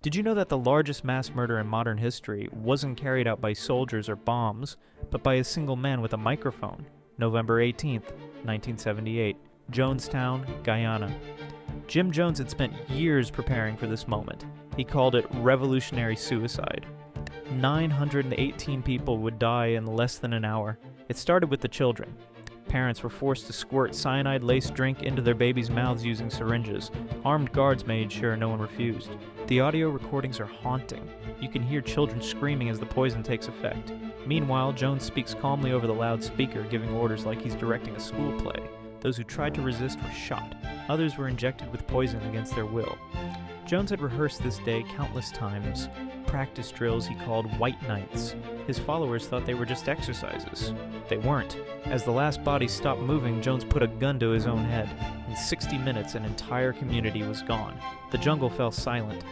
Did you know that the largest mass murder in modern history wasn't carried out by soldiers or bombs, but by a single man with a microphone? November 18th, 1978, Jonestown, Guyana. Jim Jones had spent years preparing for this moment. He called it revolutionary suicide. 918 people would die in less than an hour. It started with the children. Parents were forced to squirt cyanide-laced drink into their babies' mouths using syringes. Armed guards made sure no one refused. The audio recordings are haunting. You can hear children screaming as the poison takes effect. Meanwhile, Jones speaks calmly over the loudspeaker, giving orders like he's directing a school play. Those who tried to resist were shot. Others were injected with poison against their will. Jones had rehearsed this day countless times, practice drills he called White Nights. His followers thought they were just exercises. They weren't. As the last body stopped moving, Jones put a gun to his own head. In 60 minutes, an entire community was gone. The jungle fell silent.